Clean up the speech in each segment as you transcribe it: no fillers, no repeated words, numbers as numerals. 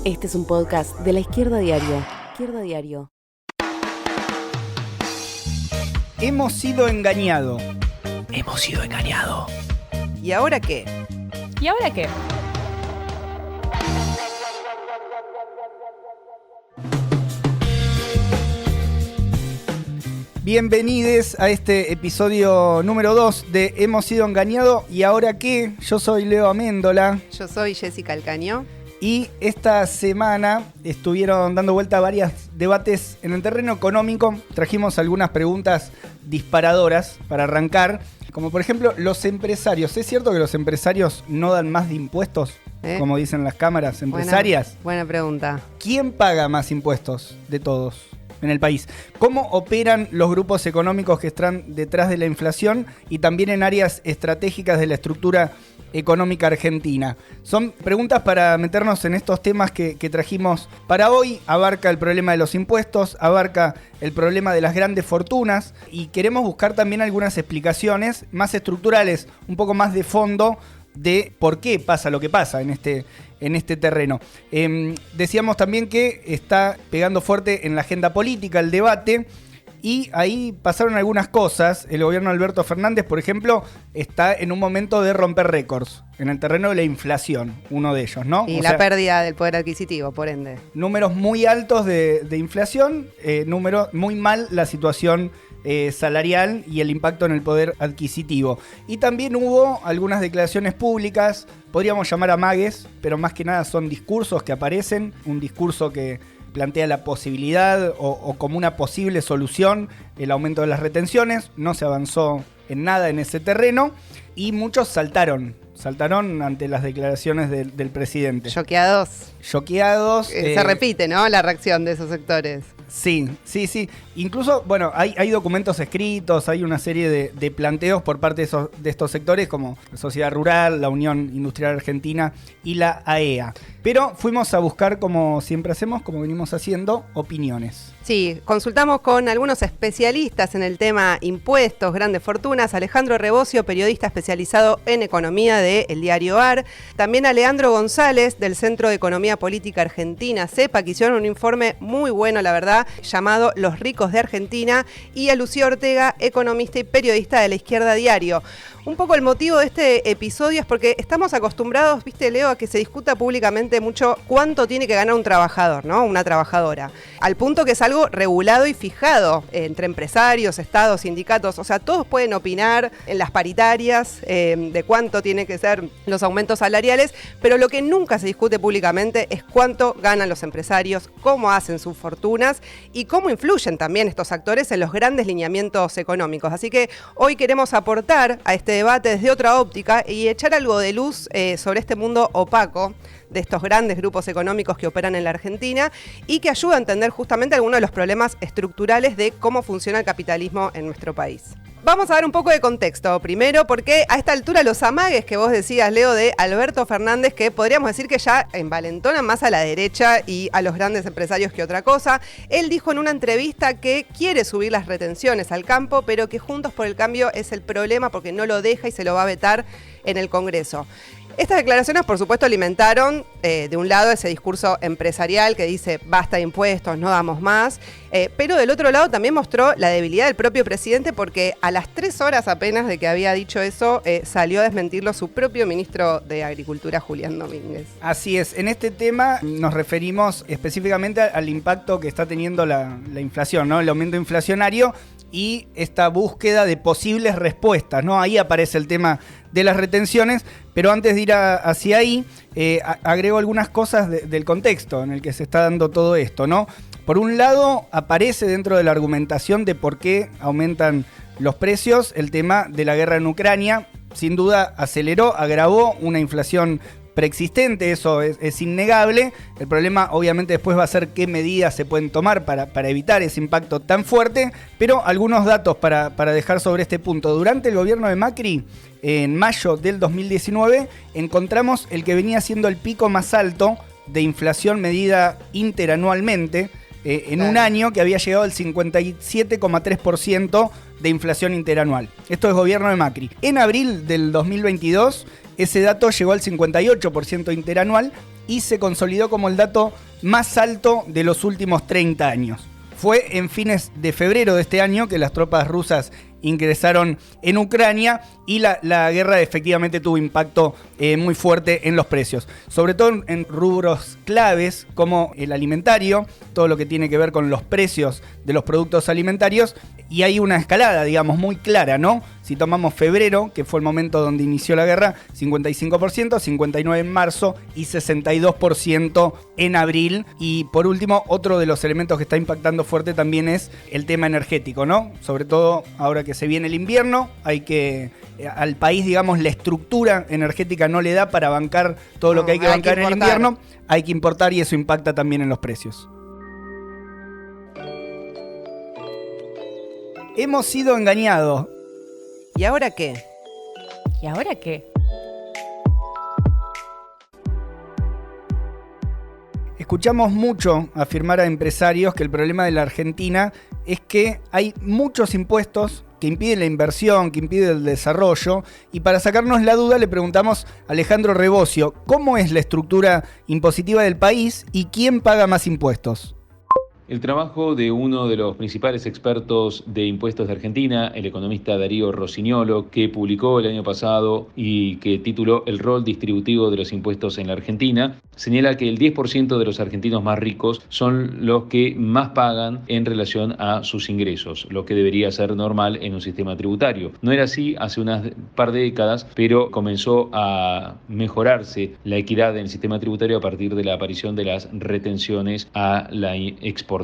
Este es un podcast de La Izquierda Diario. Izquierda Diario. Hemos sido engañados. Hemos sido engañados. ¿Y ahora qué? ¿Y ahora qué? Bienvenidos a este episodio número 2 de Hemos sido engañados. ¿Y ahora qué? Yo soy Leo Améndola. Yo soy Jessica Alcaño. Y esta semana estuvieron dando vuelta varios debates en el terreno económico. Trajimos algunas preguntas disparadoras para arrancar. Como por ejemplo, los empresarios. ¿Es cierto que los empresarios no dan más de impuestos? Como dicen las cámaras empresarias. Buena pregunta. ¿Quién paga más impuestos de todos en el país? ¿Cómo operan los grupos económicos que están detrás de la inflación y también en áreas estratégicas de la estructura económica argentina? Son preguntas para meternos en estos temas que trajimos para hoy. Abarca el problema de los impuestos, abarca el problema de las grandes fortunas y queremos buscar también algunas explicaciones más estructurales, un poco más de fondo de por qué pasa lo que pasa en este terreno. Decíamos también que está pegando fuerte en la agenda política el debate. Y ahí pasaron algunas cosas. El gobierno de Alberto Fernández, por ejemplo, está en un momento de romper récords en el terreno de la inflación, uno de ellos, ¿no? Y la pérdida del poder adquisitivo, por ende. Números muy altos de inflación, muy mal la situación salarial y el impacto en el poder adquisitivo. Y también hubo algunas declaraciones públicas, podríamos llamar amagues, pero más que nada son discursos que aparecen, un discurso que plantea la posibilidad o como una posible solución el aumento de las retenciones. No se avanzó en nada en ese terreno y muchos saltaron ante las declaraciones del presidente. Choqueados. Se repite, ¿no? La reacción de esos sectores. Sí. Incluso, bueno, hay documentos escritos, hay una serie de planteos por parte de estos sectores como la Sociedad Rural, la Unión Industrial Argentina y la AEA. Pero fuimos a buscar, como siempre hacemos, como venimos haciendo, opiniones. Sí, consultamos con algunos especialistas en el tema impuestos, grandes fortunas. Alejandro Rebocio, periodista especializado en economía de El Diario AR. También a Leandro González, del Centro de Economía Política Argentina, CEPA, que hicieron un informe muy bueno, la verdad, llamado Los ricos de Argentina. Y a Lucía Ortega, economista y periodista de La Izquierda Diario. Un poco el motivo de este episodio es porque estamos acostumbrados, viste, Leo, a que se discuta públicamente mucho cuánto tiene que ganar un trabajador, ¿no? Una trabajadora. Al punto que es algo regulado y fijado entre empresarios, estados, sindicatos. O sea, todos pueden opinar en las paritarias de cuánto tienen que ser los aumentos salariales, pero lo que nunca se discute públicamente es cuánto ganan los empresarios, cómo hacen sus fortunas y cómo influyen también estos actores en los grandes lineamientos económicos. Así que hoy queremos aportar a este debate desde otra óptica y echar algo de luz sobre este mundo opaco de estos grandes grupos económicos que operan en la Argentina y que ayuda a entender justamente algunos de los problemas estructurales de cómo funciona el capitalismo en nuestro país. Vamos a dar un poco de contexto primero, porque a esta altura los amagues que vos decías, Leo, de Alberto Fernández, que podríamos decir que ya envalentonan más a la derecha y a los grandes empresarios que otra cosa. Él dijo en una entrevista que quiere subir las retenciones al campo, pero que Juntos por el Cambio es el problema porque no lo deja y se lo va a vetar en el Congreso. Estas declaraciones, por supuesto, alimentaron de un lado ese discurso empresarial que dice basta de impuestos, no damos más, pero del otro lado también mostró la debilidad del propio presidente porque a las 3 horas apenas de que había dicho eso, salió a desmentirlo su propio ministro de Agricultura, Julián Domínguez. Así es, en este tema nos referimos específicamente al impacto que está teniendo la inflación, ¿no? El aumento inflacionario y esta búsqueda de posibles respuestas, ¿no? Ahí aparece el tema de las retenciones, pero antes de ir hacia ahí, agrego algunas cosas del contexto en el que se está dando todo esto, ¿no? Por un lado, aparece dentro de la argumentación de por qué aumentan los precios el tema de la guerra en Ucrania. Sin duda aceleró, agravó una inflación preexistente, eso es innegable. El problema obviamente después va a ser qué medidas se pueden tomar para evitar ese impacto tan fuerte, pero algunos datos para dejar sobre este punto. Durante el gobierno de Macri, en mayo del 2019, encontramos el que venía siendo el pico más alto de inflación medida interanualmente en un año que había llegado al 57,3% de inflación interanual. Esto es gobierno de Macri. En abril del 2022, ese dato llegó al 58% interanual y se consolidó como el dato más alto de los últimos 30 años. Fue en fines de febrero de este año que las tropas rusas ingresaron en Ucrania y la guerra efectivamente tuvo impacto muy fuerte en los precios, sobre todo en rubros claves como el alimentario, todo lo que tiene que ver con los precios de los productos alimentarios, y hay una escalada, digamos, muy clara, ¿no? Si tomamos febrero, que fue el momento donde inició la guerra, 55%, 59% en marzo y 62% en abril. Y por último, otro de los elementos que está impactando fuerte también es el tema energético, ¿no? Sobre todo ahora que se viene el invierno, al país, digamos, la estructura energética no le da para bancar todo lo que hay que bancar en el invierno, hay que importar y eso impacta también en los precios. Hemos sido engañados. ¿Y ahora qué? ¿Y ahora qué? Escuchamos mucho afirmar a empresarios que el problema de la Argentina es que hay muchos impuestos que impiden la inversión, que impiden el desarrollo. Y para sacarnos la duda le preguntamos a Alejandro Rebocio, ¿cómo es la estructura impositiva del país y quién paga más impuestos? El trabajo de uno de los principales expertos de impuestos de Argentina, el economista Darío Rossignolo, que publicó el año pasado y que tituló El rol distributivo de los impuestos en la Argentina, señala que el 10% de los argentinos más ricos son los que más pagan en relación a sus ingresos, lo que debería ser normal en un sistema tributario. No era así hace unas par de décadas, pero comenzó a mejorarse la equidad en el sistema tributario a partir de la aparición de las retenciones a la exportación.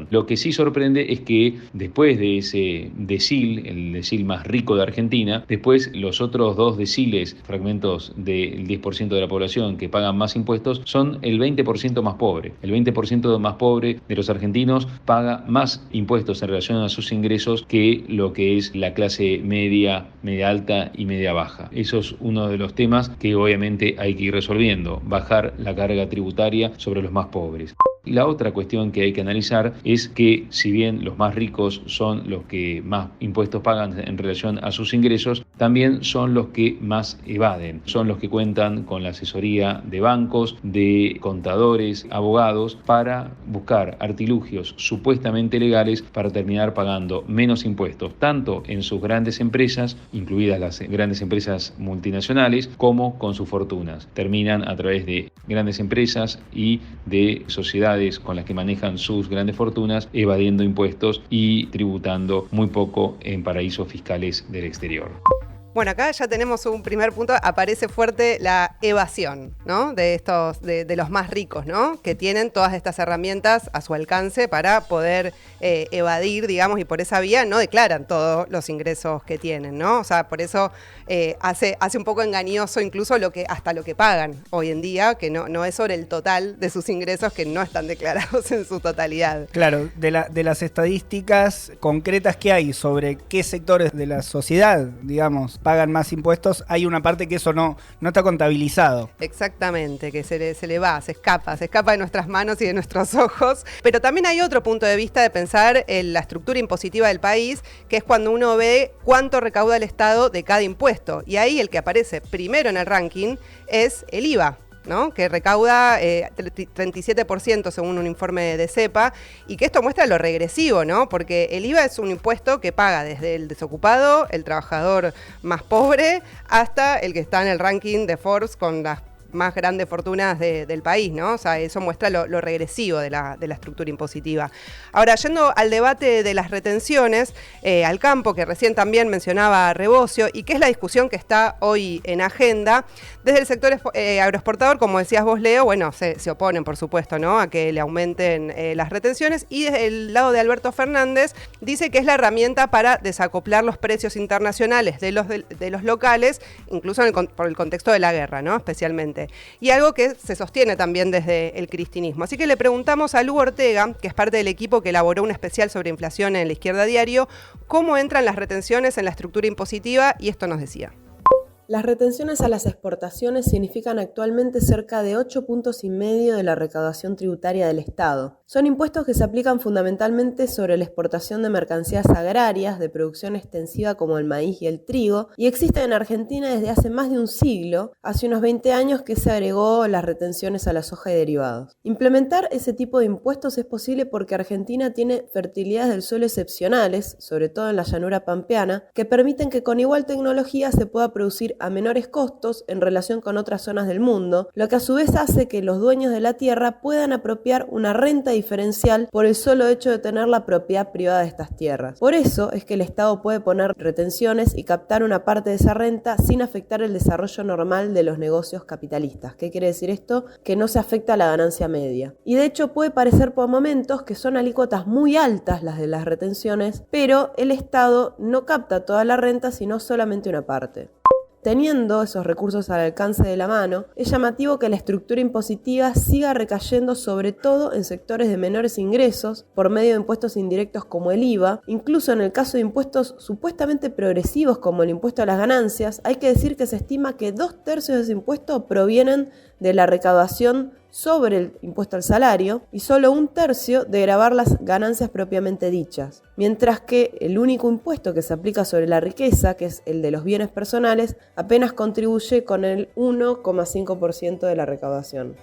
Lo que sí sorprende es que después de ese decil, el decil más rico de Argentina, después los otros dos deciles, fragmentos del 10% de la población que pagan más impuestos, son el 20% más pobre. El 20% más pobre de los argentinos paga más impuestos en relación a sus ingresos que lo que es la clase media, media alta y media baja. Eso es uno de los temas que obviamente hay que ir resolviendo, bajar la carga tributaria sobre los más pobres. Y la otra cuestión que hay que analizar es que si bien los más ricos son los que más impuestos pagan en relación a sus ingresos, también son los que más evaden. Son los que cuentan con la asesoría de bancos, de contadores, abogados, para buscar artilugios supuestamente legales para terminar pagando menos impuestos, tanto en sus grandes empresas, incluidas las grandes empresas multinacionales, como con sus fortunas. Terminan a través de grandes empresas y de sociedades con las que manejan sus grandes fortunas, evadiendo impuestos y tributando muy poco en paraísos fiscales del exterior. Bueno, acá ya tenemos un primer punto, aparece fuerte la evasión, ¿no? De los más ricos, ¿no? Que tienen todas estas herramientas a su alcance para poder evadir, digamos, y por esa vía no declaran todos los ingresos que tienen, ¿no? O sea, por eso hace un poco engañoso incluso hasta lo que pagan hoy en día, que no es sobre el total de sus ingresos que no están declarados en su totalidad. Claro, de las estadísticas concretas que hay sobre qué sectores de la sociedad, digamos, pagan más impuestos, hay una parte que eso no está contabilizado. Exactamente, que se le va, se escapa de nuestras manos y de nuestros ojos. Pero también hay otro punto de vista de pensar en la estructura impositiva del país, que es cuando uno ve cuánto recauda el Estado de cada impuesto. Y ahí el que aparece primero en el ranking es el IVA, ¿no? Que recauda 37% según un informe de CEPA, y que esto muestra lo regresivo, ¿no? Porque el IVA es un impuesto que paga desde el desocupado, el trabajador más pobre, hasta el que está en el ranking de Forbes con las más grandes fortunas del país, ¿no? O sea, eso muestra lo regresivo de la estructura impositiva. Ahora, yendo al debate de las retenciones, al campo, que recién también mencionaba Rebocio, y que es la discusión que está hoy en agenda, desde el sector agroexportador, como decías vos, Leo, bueno, se oponen, por supuesto, ¿no? A que le aumenten las retenciones, y desde el lado de Alberto Fernández, dice que es la herramienta para desacoplar los precios internacionales de los locales, incluso por el contexto de la guerra, ¿no? Especialmente. Y algo que se sostiene también desde el cristinismo. Así que le preguntamos a Lu Ortega, que es parte del equipo que elaboró un especial sobre inflación en La Izquierda Diario, cómo entran las retenciones en la estructura impositiva, y esto nos decía. Las retenciones a las exportaciones significan actualmente cerca de 8,5 puntos de la recaudación tributaria del Estado. Son impuestos que se aplican fundamentalmente sobre la exportación de mercancías agrarias de producción extensiva como el maíz y el trigo, y existen en Argentina desde hace más de un siglo, hace unos 20 años que se agregó las retenciones a la soja y derivados. Implementar ese tipo de impuestos es posible porque Argentina tiene fertilidades del suelo excepcionales, sobre todo en la llanura pampeana, que permiten que con igual tecnología se pueda producir a menores costos en relación con otras zonas del mundo, lo que a su vez hace que los dueños de la tierra puedan apropiar una renta diferencial por el solo hecho de tener la propiedad privada de estas tierras. Por eso es que el Estado puede poner retenciones y captar una parte de esa renta sin afectar el desarrollo normal de los negocios capitalistas. ¿Qué quiere decir esto? Que no se afecta a la ganancia media. Y de hecho puede parecer por momentos que son alícuotas muy altas las de las retenciones, pero el Estado no capta toda la renta sino solamente una parte. Teniendo esos recursos al alcance de la mano, es llamativo que la estructura impositiva siga recayendo sobre todo en sectores de menores ingresos por medio de impuestos indirectos como el IVA. Incluso en el caso de impuestos supuestamente progresivos como el impuesto a las ganancias, hay que decir que se estima que 2/3 de ese impuesto provienen de la recaudación sobre el impuesto al salario y solo 1/3 de gravar las ganancias propiamente dichas, mientras que el único impuesto que se aplica sobre la riqueza, que es el de los bienes personales, apenas contribuye con el 1,5% de la recaudación.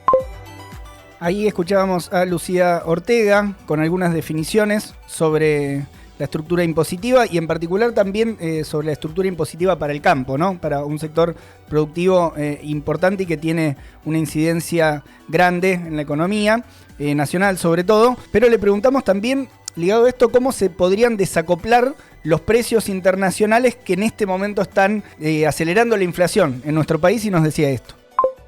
Ahí escuchábamos a Lucía Ortega con algunas definiciones sobre la estructura impositiva y en particular también sobre la estructura impositiva para el campo, ¿no? Para un sector productivo importante y que tiene una incidencia grande en la economía nacional sobre todo. Pero le preguntamos también, ligado a esto, cómo se podrían desacoplar los precios internacionales que en este momento están acelerando la inflación en nuestro país, y nos decía esto.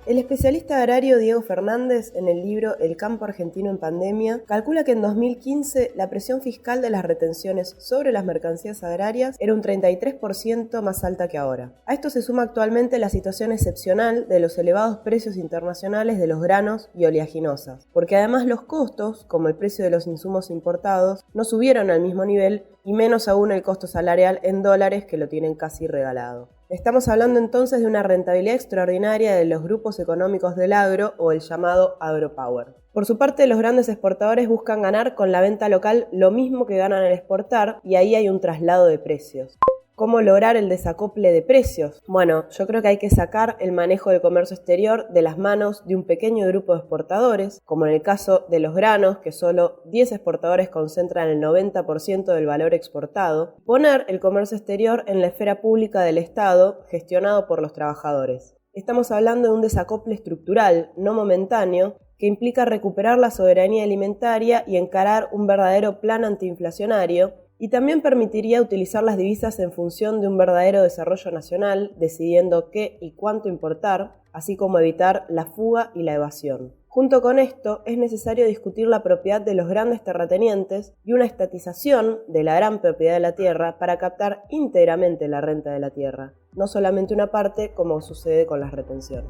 El especialista agrario Diego Fernández, en el libro El campo argentino en pandemia, calcula que en 2015 la presión fiscal de las retenciones sobre las mercancías agrarias era un 33% más alta que ahora. A esto se suma actualmente la situación excepcional de los elevados precios internacionales de los granos y oleaginosas, porque además los costos, como el precio de los insumos importados, no subieron al mismo nivel y menos aún el costo salarial en dólares, que lo tienen casi regalado. Estamos hablando entonces de una rentabilidad extraordinaria de los grupos económicos del agro o el llamado agropower. Por su parte, los grandes exportadores buscan ganar con la venta local lo mismo que ganan al exportar, y ahí hay un traslado de precios. ¿Cómo lograr el desacople de precios? Bueno, yo creo que hay que sacar el manejo del comercio exterior de las manos de un pequeño grupo de exportadores, como en el caso de los granos, que solo 10 exportadores concentran el 90% del valor exportado. Poner el comercio exterior en la esfera pública del Estado, gestionado por los trabajadores. Estamos hablando de un desacople estructural, no momentáneo, que implica recuperar la soberanía alimentaria y encarar un verdadero plan antiinflacionario, y también permitiría utilizar las divisas en función de un verdadero desarrollo nacional, decidiendo qué y cuánto importar, así como evitar la fuga y la evasión. Junto con esto, es necesario discutir la propiedad de los grandes terratenientes y una estatización de la gran propiedad de la tierra para captar íntegramente la renta de la tierra, no solamente una parte como sucede con las retenciones.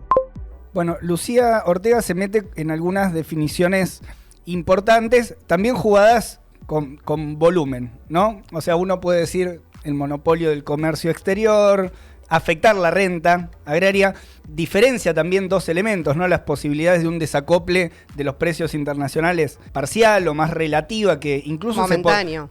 Bueno, Lucía Ortega se mete en algunas definiciones importantes, también jugadas con volumen, ¿no? O sea, uno puede decir el monopolio del comercio exterior, afectar la renta agraria, diferencia también dos elementos, ¿no? Las posibilidades de un desacople de los precios internacionales parcial o más relativa, que incluso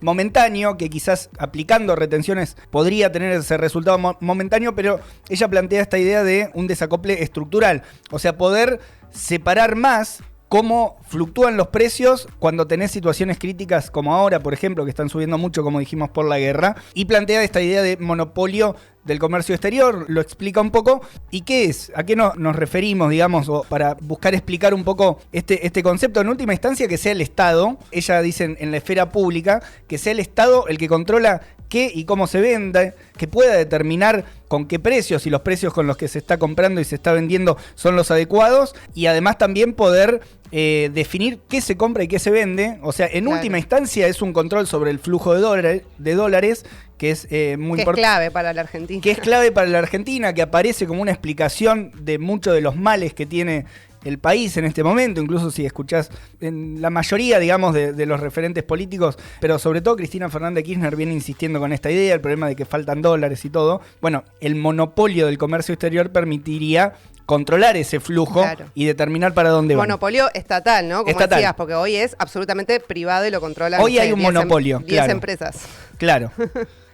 momentáneo, que quizás aplicando retenciones podría tener ese resultado momentáneo, pero ella plantea esta idea de un desacople estructural, o sea, poder separar más cómo fluctúan los precios cuando tenés situaciones críticas como ahora, por ejemplo, que están subiendo mucho, como dijimos, por la guerra, y plantea esta idea de monopolio del comercio exterior, lo explica un poco. ¿Y qué es? ¿A qué nos referimos, digamos, o para buscar explicar un poco este concepto? En última instancia, que sea el Estado, ella dice en la esfera pública, que sea el Estado el que controla qué y cómo se vende, que pueda determinar con qué precios y los precios con los que se está comprando y se está vendiendo son los adecuados, y además también poder definir qué se compra y qué se vende. O sea, en última instancia es un control sobre el flujo de dólares, que es muy importante. Que es clave para la Argentina. Que es clave para la Argentina, que aparece como una explicación de muchos de los males que tiene el país en este momento, incluso si escuchás en la mayoría, digamos, de los referentes políticos, pero sobre todo Cristina Fernández de Kirchner viene insistiendo con esta idea, el problema de que faltan dólares y todo. Bueno, el monopolio del comercio exterior permitiría controlar ese flujo y determinar para dónde va. Monopolio estatal, ¿no? Como estatal. decías, porque hoy es absolutamente privado y lo controlan. Hoy hay un monopolio, 10 empresas. Claro.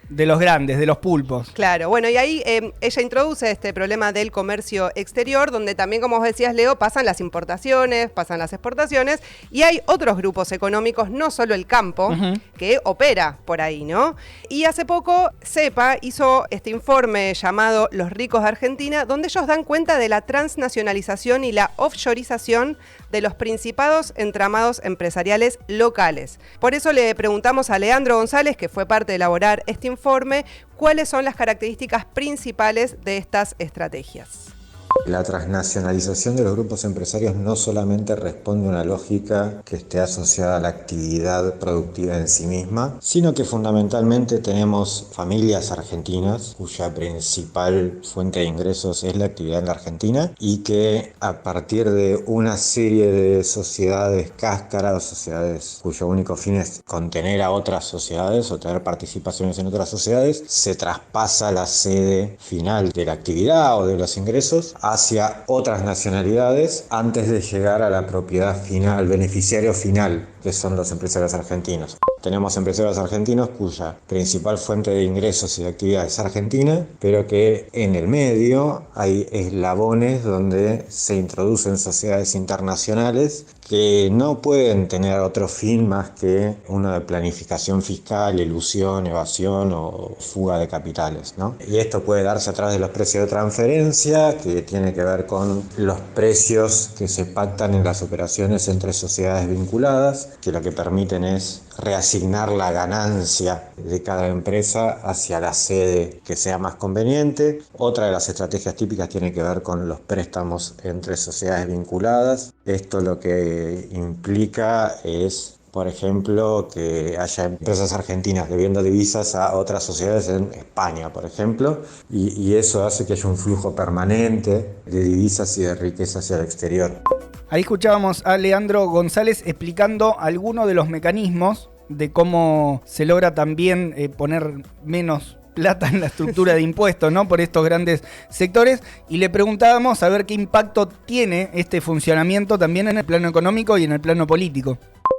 De los grandes, de los pulpos. Claro, bueno, y ahí ella introduce este problema del comercio exterior, donde también, como vos decías, Leo, pasan las importaciones, pasan las exportaciones, y hay otros grupos económicos, no solo el campo, que opera por ahí, ¿no? Y hace poco, CEPA hizo este informe llamado Los ricos de Argentina, donde ellos dan cuenta de la transnacionalización y la offshorización de los principados entramados empresariales locales. Por eso le preguntamos a Leandro González, que fue parte de elaborar este informe, cuáles son las características principales de estas estrategias. La transnacionalización de los grupos empresarios no solamente responde a una lógica que esté asociada a la actividad productiva en sí misma, sino que fundamentalmente tenemos familias argentinas cuya principal fuente de ingresos es la actividad en la Argentina y que a partir de una serie de sociedades cáscara o sociedades cuyo único fin es contener a otras sociedades o tener participaciones en otras sociedades, se traspasa la sede final de la actividad o de los ingresos hacia otras nacionalidades antes de llegar a la propiedad final, al beneficiario final, que son los empresarios argentinos. Tenemos empresarios argentinos cuya principal fuente de ingresos y de actividad es Argentina, pero que en el medio hay eslabones donde se introducen sociedades internacionales que no pueden tener otro fin más que uno de planificación fiscal, elusión, evasión o fuga de capitales, ¿no? Y esto puede darse a través de los precios de transferencia, que tiene que ver con los precios que se pactan en las operaciones entre sociedades vinculadas, que lo que permiten es reasignar la ganancia de cada empresa hacia la sede que sea más conveniente. Otra de las estrategias típicas tiene que ver con los préstamos entre sociedades vinculadas. Esto lo que implica es, por ejemplo, que haya empresas argentinas debiendo divisas a otras sociedades en España, por ejemplo, y eso hace que haya un flujo permanente de divisas y de riqueza hacia el exterior. Ahí escuchábamos a Leandro González explicando algunos de los mecanismos de cómo se logra también poner menos plata en la estructura de impuestos, ¿no? Por estos grandes sectores, y le preguntábamos a ver qué impacto tiene este funcionamiento también en el plano económico y en el plano político.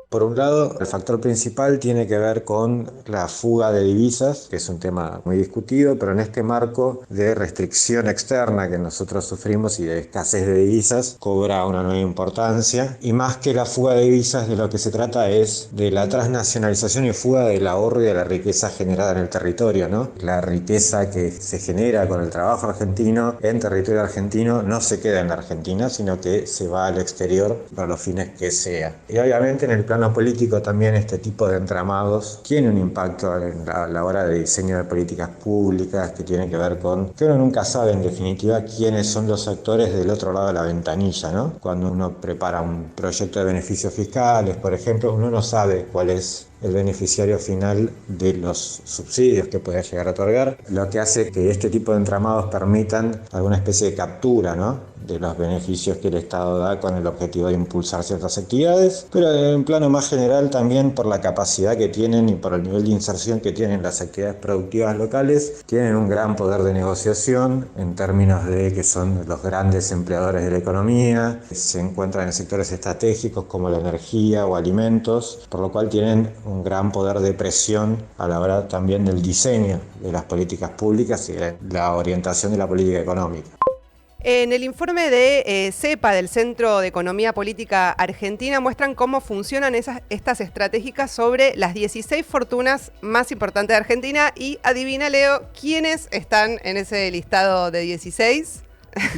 Por un lado, el factor principal tiene que ver con la fuga de divisas, que es un tema muy discutido, pero en este marco de restricción externa que nosotros sufrimos y de escasez de divisas, cobra una nueva importancia. Y más que la fuga de divisas, de lo que se trata es de la transnacionalización y fuga del ahorro y de la riqueza generada en el territorio, ¿no? La riqueza que se genera con el trabajo argentino en territorio argentino no se queda en la Argentina, sino que se va al exterior para los fines que sea. Y obviamente en el plano político también este tipo de entramados tiene un impacto en la hora de diseño de políticas públicas, que tiene que ver con que uno nunca sabe en definitiva quiénes son los actores del otro lado de la ventanilla, ¿no? Cuando uno prepara un proyecto de beneficios fiscales, por ejemplo, uno no sabe cuál es el beneficiario final de los subsidios que pueda llegar a otorgar, lo que hace que este tipo de entramados permitan alguna especie de captura, ¿no?, de los beneficios que el Estado da con el objetivo de impulsar ciertas actividades, pero en plano más general también por la capacidad que tienen y por el nivel de inserción que tienen las actividades productivas locales, tienen un gran poder de negociación en términos de que son los grandes empleadores de la economía, se encuentran en sectores estratégicos como la energía o alimentos, por lo cual tienen un gran poder de presión a la hora también del diseño de las políticas públicas y de la orientación de la política económica. En el informe de CEPA, del Centro de Economía Política Argentina, muestran cómo funcionan estas estratégicas sobre las 16 fortunas más importantes de Argentina. Y adivina, Leo, ¿quiénes están en ese listado de 16?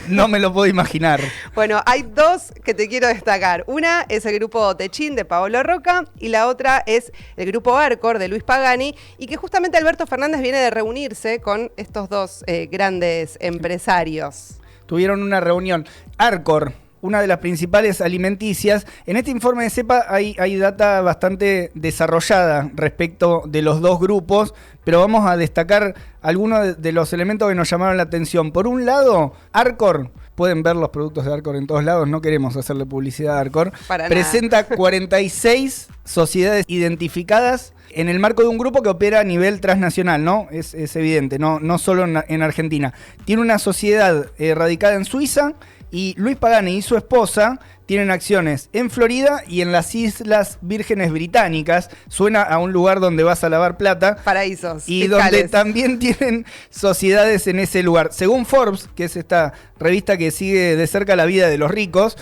No me lo puedo imaginar. Bueno, hay dos que te quiero destacar. Una es el grupo Techin de Paolo Roca y la otra es el grupo Arcor de Luis Pagani, y que justamente Alberto Fernández viene de reunirse con estos dos grandes empresarios. Tuvieron una reunión. Arcor, una de las principales alimenticias. En este informe de CEPA hay data bastante desarrollada respecto de los dos grupos, pero vamos a destacar algunos de los elementos que nos llamaron la atención. Por un lado, Arcor, pueden ver los productos de Arcor en todos lados, no queremos hacerle publicidad a Arcor, presenta 46 sociedades identificadas en el marco de un grupo que opera a nivel transnacional, ¿no? Es evidente, no solo en Argentina. Tiene una sociedad radicada en Suiza y Luis Pagani y su esposa tienen acciones en Florida y en las Islas Vírgenes Británicas. Suena a un lugar donde vas a lavar plata. Paraísos y fiscales. Donde también tienen sociedades en ese lugar. Según Forbes, que es esta revista que sigue de cerca la vida de los ricos,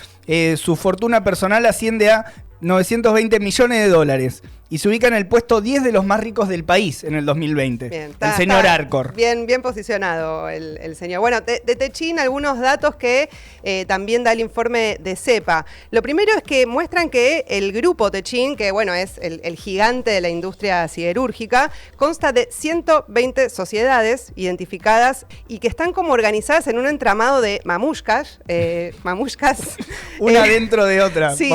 su fortuna personal asciende a $920 millones y se ubica en el puesto 10 de los más ricos del país en el 2020. Bien, el señor Arcor. Bien posicionado el señor. Bueno, de Techin algunos datos que también da el informe de CEPA. Lo primero es que muestran que el grupo Techin, que bueno, es el gigante de la industria siderúrgica, consta de 120 sociedades identificadas y que están como organizadas en un entramado de mamushkas. Una dentro de otra. Sí,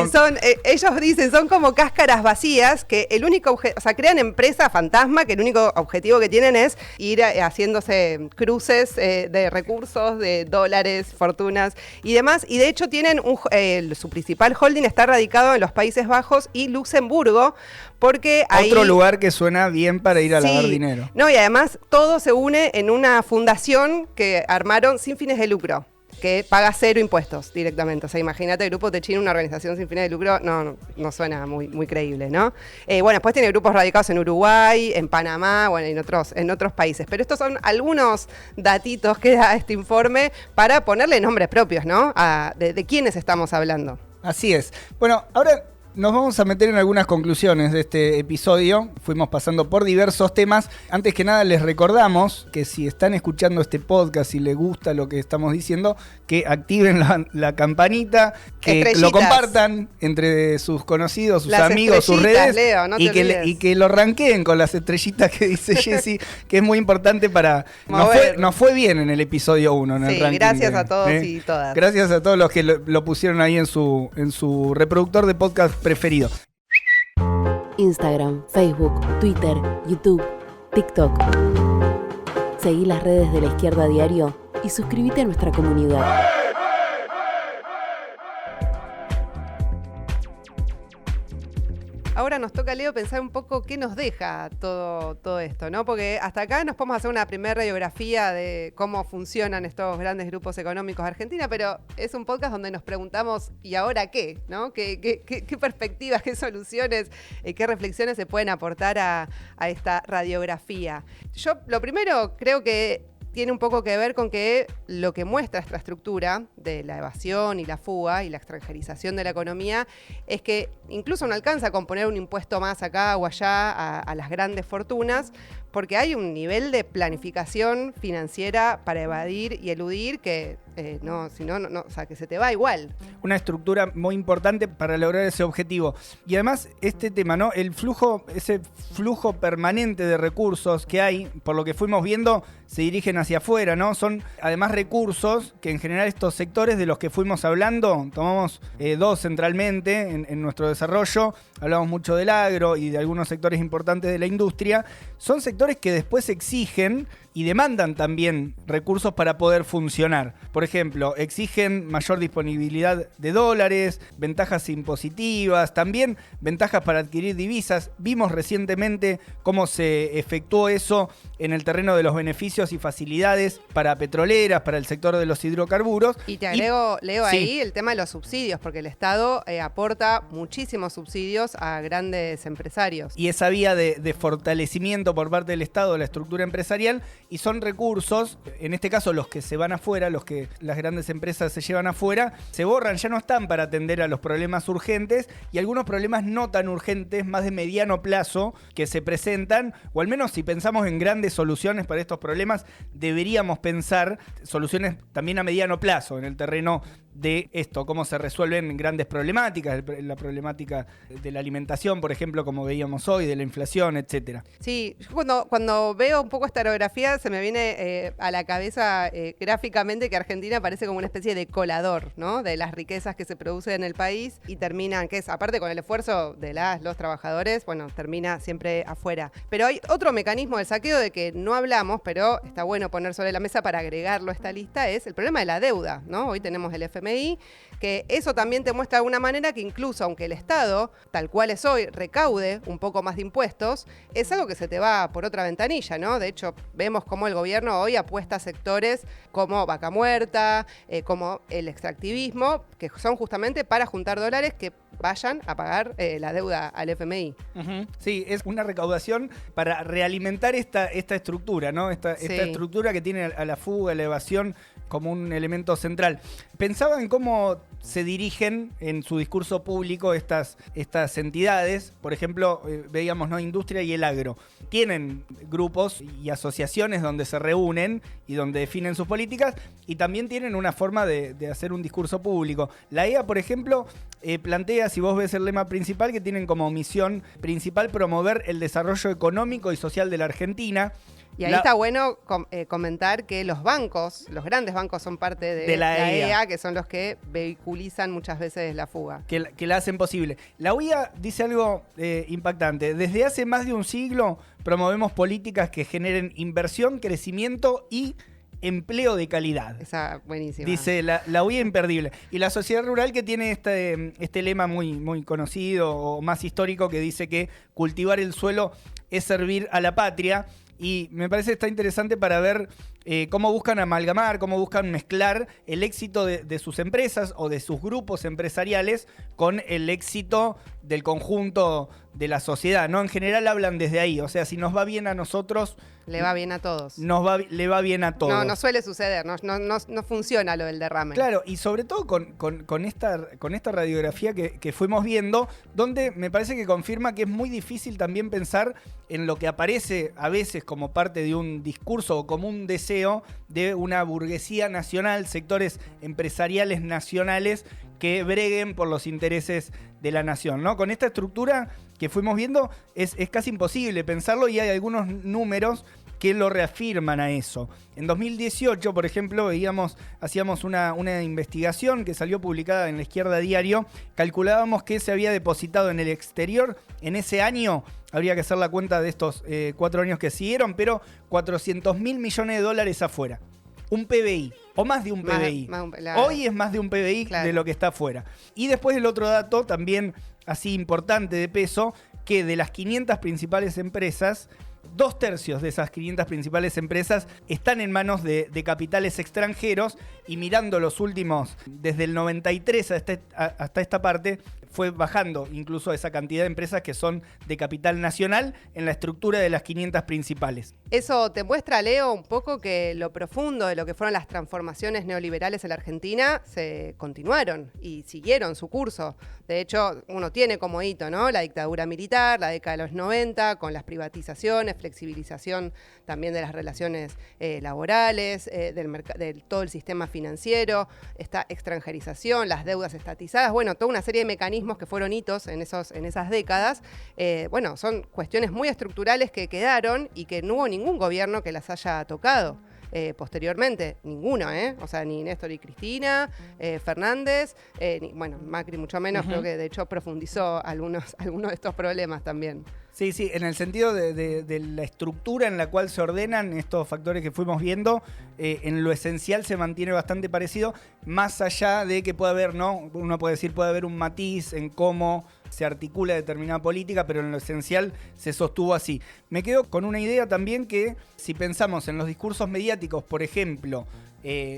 ellos dicen, son como cáscaras vacías que el único crean empresas fantasma que el único objetivo que tienen es ir haciéndose cruces de recursos, de dólares, fortunas y demás. Y de hecho tienen su principal holding está radicado en los Países Bajos y Luxemburgo, porque otro lugar que suena bien para ir a lavar dinero. No, y además todo se une en una fundación que armaron sin fines de lucro, que paga 0 impuestos directamente. O sea, imagínate, el Grupo Techin, una organización sin fines de lucro, no suena muy creíble, ¿no? Bueno, después tiene grupos radicados en Uruguay, en Panamá, bueno, en otros países. Pero estos son algunos datitos que da este informe para ponerle nombres propios, ¿no? De quiénes estamos hablando. Así es. Bueno, ahora nos vamos a meter en algunas conclusiones de este episodio. Fuimos pasando por diversos temas. Antes que nada les recordamos que si están escuchando este podcast y les gusta lo que estamos diciendo, que activen la campanita, que lo compartan entre sus conocidos, sus amigos, sus redes, Leo, y que lo ranqueen con las estrellitas que dice Jessy, que es muy importante para... Nos fue bien en el episodio 1. En el ranking, gracias a todos y todas. Gracias a todos los que lo pusieron ahí en su reproductor de podcast preferido. Instagram, Facebook, Twitter, YouTube, TikTok. Seguí las redes de La Izquierda Diario y suscríbete a nuestra comunidad. Ahora nos toca, Leo, pensar un poco qué nos deja todo esto, ¿no? Porque hasta acá nos podemos hacer una primera radiografía de cómo funcionan estos grandes grupos económicos de Argentina, pero es un podcast donde nos preguntamos, ¿y ahora qué? ¿No? ¿Qué perspectivas, qué soluciones, qué reflexiones se pueden aportar a esta radiografía? Yo, lo primero, creo que tiene un poco que ver con que lo que muestra esta estructura de la evasión y la fuga y la extranjerización de la economía es que incluso no alcanza con poner un impuesto más acá o allá a las grandes fortunas, porque hay un nivel de planificación financiera para evadir y eludir que o sea, que se te va igual. Una estructura muy importante para lograr ese objetivo. Y además, este tema, ¿no? Ese flujo permanente de recursos que hay, por lo que fuimos viendo, se dirigen hacia afuera, ¿no? Son además recursos que en general estos sectores de los que fuimos hablando, tomamos dos centralmente en nuestro desarrollo, hablamos mucho del agro y de algunos sectores importantes de la industria, son sectores que después exigen y demandan también recursos para poder funcionar. Por ejemplo, exigen mayor disponibilidad de dólares, ventajas impositivas, también ventajas para adquirir divisas. Vimos recientemente cómo se efectuó eso en el terreno de los beneficios y facilidades para petroleras, para el sector de los hidrocarburos. Y te agrego, Leo, sí, ahí el tema de los subsidios, porque el Estado aporta muchísimos subsidios a grandes empresarios. Y esa vía de fortalecimiento por parte del Estado de la estructura empresarial, y son recursos, en este caso los que se van afuera, los que las grandes empresas se llevan afuera, se borran, ya no están para atender a los problemas urgentes y algunos problemas no tan urgentes, más de mediano plazo, que se presentan, o al menos si pensamos en grandes soluciones para estos problemas, deberíamos pensar soluciones también a mediano plazo en el terreno de esto, cómo se resuelven grandes problemáticas, la problemática de la alimentación, por ejemplo, como veíamos hoy, de la inflación, etcétera. Sí, yo cuando veo un poco esta orografía se me viene a la cabeza gráficamente que Argentina parece como una especie de colador, ¿no? De las riquezas que se producen en el país y terminan, que es aparte con el esfuerzo de los trabajadores, bueno, termina siempre afuera. Pero hay otro mecanismo del saqueo de que no hablamos, pero está bueno poner sobre la mesa para agregarlo a esta lista, es el problema de la deuda, ¿no? Hoy tenemos el FMI, que eso también te muestra de alguna manera que incluso aunque el Estado, tal cual es hoy, recaude un poco más de impuestos, es algo que se te va por otra ventanilla, ¿no? De hecho, vemos cómo el gobierno hoy apuesta a sectores como vaca muerta, como el extractivismo, que son justamente para juntar dólares que vayan a pagar la deuda al FMI. Uh-huh. Sí, es una recaudación para realimentar esta estructura, ¿no? Esta estructura que tiene a la fuga, a la evasión como un elemento central. Pensaba en cómo se dirigen en su discurso público estas entidades. Por ejemplo, veíamos, ¿no? Industria y el agro. Tienen grupos y asociaciones donde se reúnen y donde definen sus políticas y también tienen una forma de hacer un discurso público. La EA, por ejemplo, plantea, si vos ves el lema principal, que tienen como misión principal promover el desarrollo económico y social de la Argentina. Y ahí está bueno comentar que los bancos, los grandes bancos son parte de la EA, que son los que vehiculizan muchas veces la fuga. Que la hacen posible. La OEA dice algo impactante. Desde hace más de un siglo promovemos políticas que generen inversión, crecimiento y empleo de calidad. Esa buenísima. Dice la OEA imperdible. Y la sociedad rural, que tiene este lema muy, muy conocido o más histórico, que dice que cultivar el suelo es servir a la patria. Y me parece que está interesante para ver cómo buscan amalgamar, cómo buscan mezclar el éxito de sus empresas o de sus grupos empresariales con el éxito del conjunto de la sociedad, ¿no? En general hablan desde ahí, o sea, si nos va bien a nosotros... Le va bien a todos. Le va bien a todos. No suele suceder, no funciona lo del derrame. Claro, y sobre todo con esta radiografía que fuimos viendo, donde me parece que confirma que es muy difícil también pensar en lo que aparece a veces como parte de un discurso o como un deseo de una burguesía nacional, sectores empresariales nacionales que breguen por los intereses de la nación, ¿no? Con esta estructura que fuimos viendo es casi imposible pensarlo y hay algunos números que lo reafirman a eso. En 2018, por ejemplo, hacíamos una investigación que salió publicada en La Izquierda Diario. Calculábamos que se había depositado en el exterior en ese año, habría que hacer la cuenta de estos 4 años que siguieron, pero 400.000 millones de dólares afuera. Un PBI, o más de un PBI. Hoy es más de un PBI, claro, de lo que está afuera. Y después el otro dato, también así importante de peso, que de las 500 principales empresas, 2/3 de esas 500 principales empresas están en manos de capitales extranjeros, y mirando los últimos, desde el 93 hasta esta parte, fue bajando incluso esa cantidad de empresas que son de capital nacional en la estructura de las 500 principales. Eso te muestra, Leo, un poco que lo profundo de lo que fueron las transformaciones neoliberales en la Argentina se continuaron y siguieron su curso. De hecho, uno tiene como hito, ¿no? La dictadura militar, la década de los 90, con las privatizaciones, flexibilización también de las relaciones laborales, de todo el sistema financiero, esta extranjerización, las deudas estatizadas, bueno, toda una serie de mecanismos que fueron hitos en esas décadas. Bueno, son cuestiones muy estructurales que quedaron y que no hubo ningún gobierno que las haya tocado. Posteriormente, ninguno, o sea, ni Néstor y Cristina, Fernández, Macri mucho menos, creo que de hecho profundizó algunos de estos problemas también. Sí, en el sentido de la estructura en la cual se ordenan estos factores que fuimos viendo, en lo esencial se mantiene bastante parecido, más allá de que puede haber, ¿no? Uno puede decir, puede haber un matiz en cómo se articula determinada política, pero en lo esencial se sostuvo así. Me quedo con una idea también que, si pensamos en los discursos mediáticos, por ejemplo,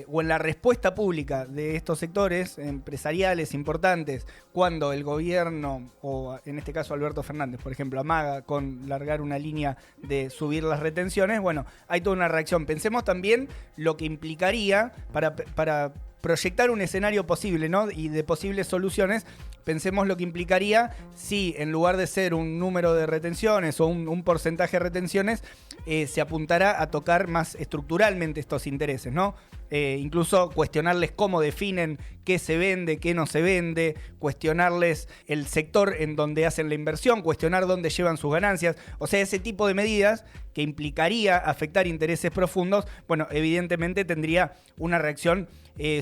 o en la respuesta pública de estos sectores empresariales importantes, cuando el gobierno, o en este caso Alberto Fernández, por ejemplo, amaga con largar una línea de subir las retenciones, bueno, hay toda una reacción. Pensemos también lo que implicaría para proyectar un escenario posible, ¿no? Y de posibles soluciones. Pensemos lo que implicaría si, en lugar de ser un número de retenciones o un porcentaje de retenciones, se apuntara a tocar más estructuralmente estos intereses, ¿no? incluso cuestionarles cómo definen qué se vende, qué no se vende, cuestionarles el sector en donde hacen la inversión, cuestionar dónde llevan sus ganancias. O sea, ese tipo de medidas que implicaría afectar intereses profundos, bueno, evidentemente tendría una reacción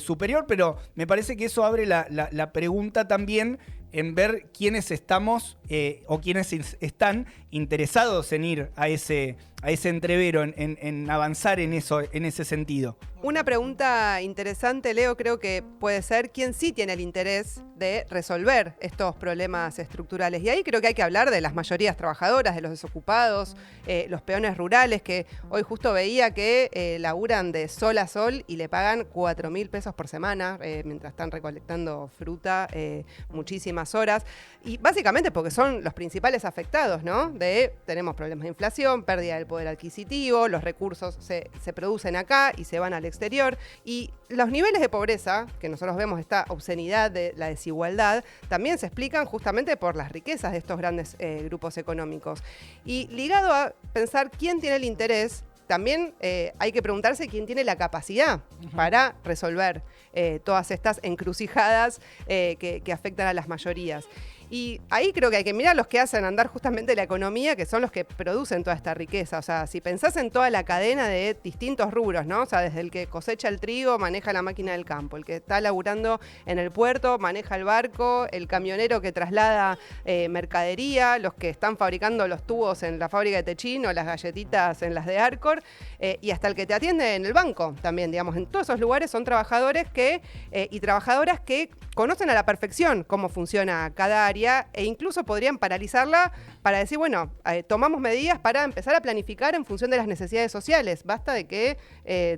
superior, pero me parece que eso abre la pregunta también en ver quiénes estamos o quiénes están interesados en ir a ese entrevero, en avanzar en ese sentido. Una pregunta interesante, Leo, creo que puede ser quién sí tiene el interés de resolver estos problemas estructurales. Y ahí creo que hay que hablar de las mayorías trabajadoras, de los desocupados, los peones rurales, que hoy justo veía que laburan de sol a sol y le pagan 4.000 pesos por semana, mientras están recolectando fruta muchísimas horas. Y básicamente porque son los principales afectados, ¿no? Tenemos problemas de inflación, pérdida del poder adquisitivo, los recursos se producen acá y se van al exterior, y los niveles de pobreza, que nosotros vemos esta obscenidad de la desigualdad, también se explican justamente por las riquezas de estos grandes grupos económicos. Y ligado a pensar quién tiene el interés, también hay que preguntarse quién tiene la capacidad para resolver todas estas encrucijadas que afectan a las mayorías. Y ahí creo que hay que mirar los que hacen andar justamente la economía, que son los que producen toda esta riqueza. O sea, si pensás en toda la cadena de distintos rubros, ¿no? O sea, desde el que cosecha el trigo, maneja la máquina del campo, el que está laburando en el puerto, maneja el barco, el camionero que traslada mercadería, los que están fabricando los tubos en la fábrica de Techín o las galletitas en las de Arcor, y hasta el que te atiende en el banco también, digamos. En todos esos lugares son trabajadores y trabajadoras que conocen a la perfección cómo funciona cada área, e incluso podrían paralizarla para decir, bueno, tomamos medidas para empezar a planificar en función de las necesidades sociales. Basta de que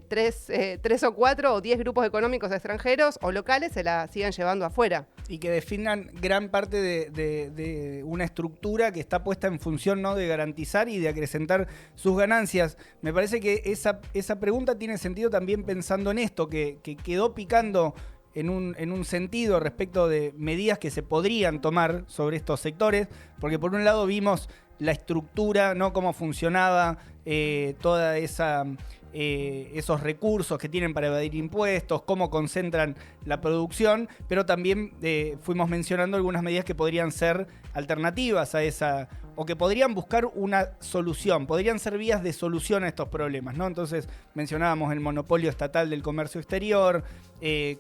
3 o 4 o 10 grupos económicos extranjeros o locales se la sigan llevando afuera. Y que definan gran parte de una estructura que está puesta en función, ¿no?, de garantizar y de acrecentar sus ganancias. Me parece que esa pregunta tiene sentido también pensando en esto, que quedó picando en un sentido respecto de medidas que se podrían tomar sobre estos sectores, porque por un lado vimos la estructura, ¿no?, cómo funcionaba toda esos recursos que tienen para evadir impuestos, cómo concentran la producción, pero también fuimos mencionando algunas medidas que podrían ser alternativas a esa, o que podrían buscar una solución, podrían ser vías de solución a estos problemas, ¿no? Entonces mencionábamos el monopolio estatal del comercio exterior,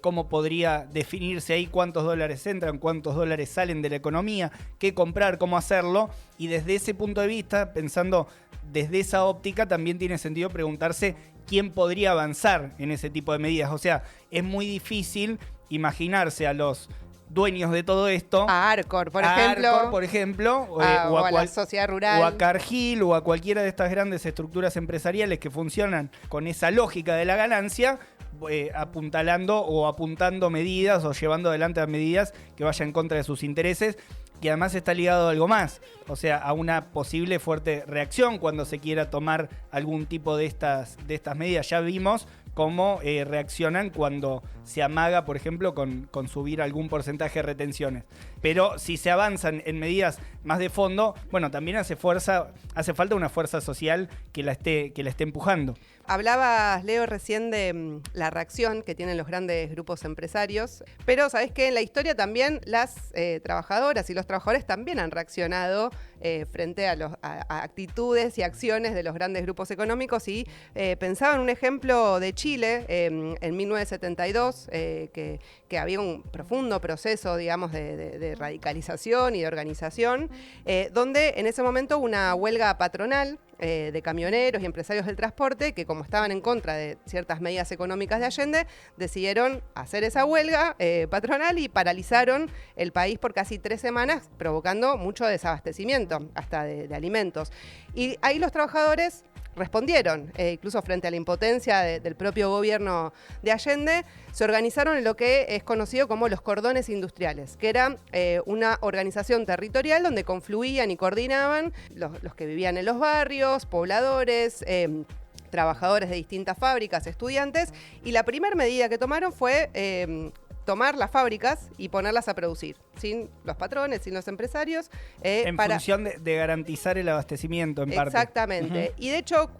cómo podría definirse ahí cuántos dólares entran, cuántos dólares salen de la economía, qué comprar, cómo hacerlo, y desde ese punto de vista, pensando desde esa óptica, también tiene sentido preguntarse quién podría avanzar en ese tipo de medidas. O sea, es muy difícil imaginarse a los dueños de todo esto. A Arcor, por ejemplo. O a la sociedad rural. O a Cargill, o a cualquiera de estas grandes estructuras empresariales que funcionan con esa lógica de la ganancia, apuntalando o apuntando medidas o llevando adelante medidas que vayan en contra de sus intereses, que además está ligado a algo más, o sea, a una posible fuerte reacción cuando se quiera tomar algún tipo de estas medidas. Ya vimos cómo reaccionan cuando se amaga, por ejemplo, con subir algún porcentaje de retenciones. Pero si se avanzan en medidas más de fondo, bueno, también hace falta una fuerza social que la esté empujando. Hablabas, Leo, recién de la reacción que tienen los grandes grupos empresarios, pero sabés que en la historia también las trabajadoras y los trabajadores también han reaccionado frente a actitudes y acciones de los grandes grupos económicos, y pensaba en un ejemplo de Chile en 1972, que había un profundo proceso, digamos, de radicalización y de organización, donde en ese momento una huelga patronal de camioneros y empresarios del transporte, que como estaban en contra de ciertas medidas económicas de Allende, decidieron hacer esa huelga patronal y paralizaron el país por casi 3 semanas, provocando mucho desabastecimiento, hasta de alimentos. Y ahí los trabajadores respondieron, incluso frente a la impotencia del propio gobierno de Allende, se organizaron en lo que es conocido como los cordones industriales, que era una organización territorial donde confluían y coordinaban los que vivían en los barrios, pobladores, trabajadores de distintas fábricas, estudiantes, y la primera medida que tomaron fue tomar las fábricas y ponerlas a producir, sin los patrones, sin los empresarios. En función de garantizar el abastecimiento, en parte. Exactamente. Y de hecho,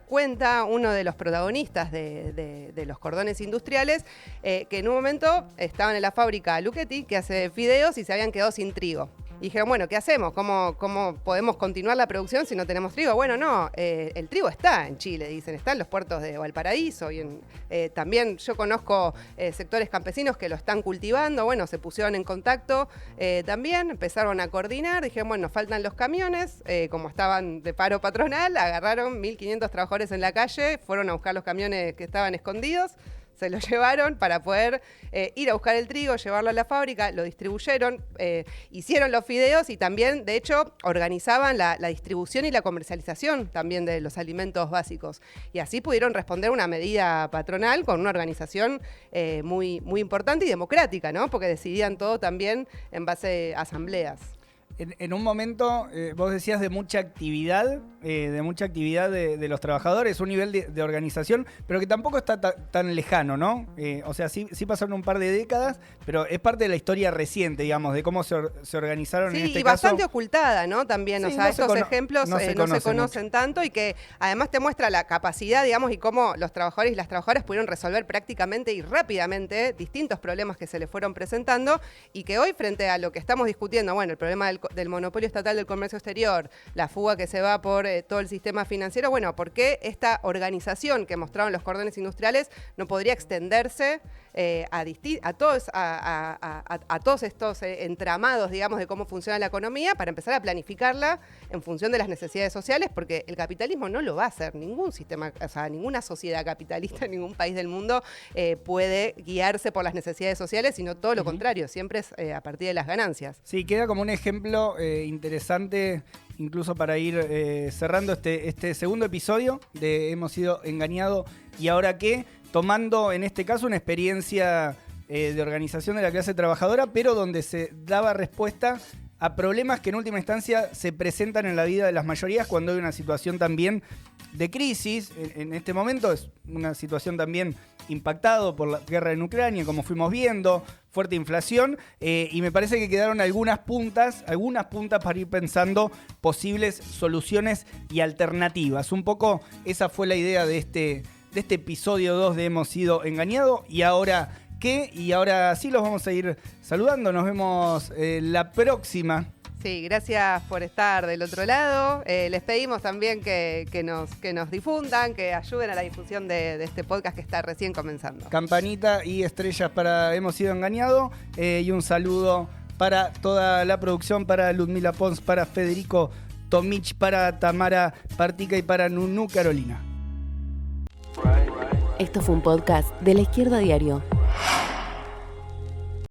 cuenta uno de los protagonistas de los cordones industriales, que en un momento estaban en la fábrica Luchetti, que hace fideos, y se habían quedado sin trigo. Y dijeron, bueno, ¿qué hacemos? ¿Cómo podemos continuar la producción si no tenemos trigo? Bueno, no, el trigo está en Chile, dicen, está en los puertos de Valparaíso. Y también yo conozco sectores campesinos que lo están cultivando. Bueno, se pusieron en contacto también, empezaron a coordinar. Dijeron, bueno, nos faltan los camiones. Como estaban de paro patronal, agarraron 1.500 trabajadores en la calle, fueron a buscar los camiones que estaban escondidos. Se lo llevaron para poder ir a buscar el trigo, llevarlo a la fábrica, lo distribuyeron, hicieron los fideos y también, de hecho, organizaban la distribución y la comercialización también de los alimentos básicos. Y así pudieron responder a una medida patronal con una organización muy, muy importante y democrática, ¿no? Porque decidían todo también en base a asambleas. En un momento, vos decías de mucha actividad de los trabajadores, un nivel de organización, pero que tampoco está tan lejano, ¿no? O sea, sí pasaron un par de décadas, pero es parte de la historia reciente, digamos, de cómo se organizaron en este caso. Sí, y bastante ocultada, ¿no? También, sí, estos ejemplos no se conocen tanto, y que además te muestra la capacidad, digamos, y cómo los trabajadores y las trabajadoras pudieron resolver prácticamente y rápidamente distintos problemas que se les fueron presentando, y que hoy, frente a lo que estamos discutiendo, bueno, el problema del monopolio estatal del comercio exterior, la fuga que se va por todo el sistema financiero, bueno, ¿por qué esta organización que mostraron los cordones industriales no podría extenderse a todos estos entramados, digamos, de cómo funciona la economía, para empezar a planificarla en función de las necesidades sociales? Porque el capitalismo no lo va a hacer. Ningún sistema, ninguna sociedad capitalista en ningún país del mundo puede guiarse por las necesidades sociales, sino todo lo contrario, siempre es a partir de las ganancias. Sí, queda como un ejemplo interesante, incluso para ir cerrando este segundo episodio de Hemos sido engañados y ahora qué, tomando en este caso una experiencia de organización de la clase trabajadora, pero donde se daba respuesta a problemas que en última instancia se presentan en la vida de las mayorías cuando hay una situación también de crisis. En este momento es una situación también impactado por la guerra en Ucrania, como fuimos viendo, fuerte inflación, y me parece que quedaron algunas puntas para ir pensando posibles soluciones y alternativas. Un poco esa fue la idea de este episodio 2 de Hemos sido engañados. Y ahora qué, y ahora sí los vamos a ir saludando. Nos vemos la próxima. Sí, gracias por estar del otro lado. Les pedimos también que nos difundan, que ayuden a la difusión de este podcast que está recién comenzando. Campanita y estrellas para Hemos sido engañados, y un saludo para toda la producción, para Ludmila Pons, para Federico Tomich, para Tamara Partica y para Nunu Carolina. Esto fue un podcast de La Izquierda Diario.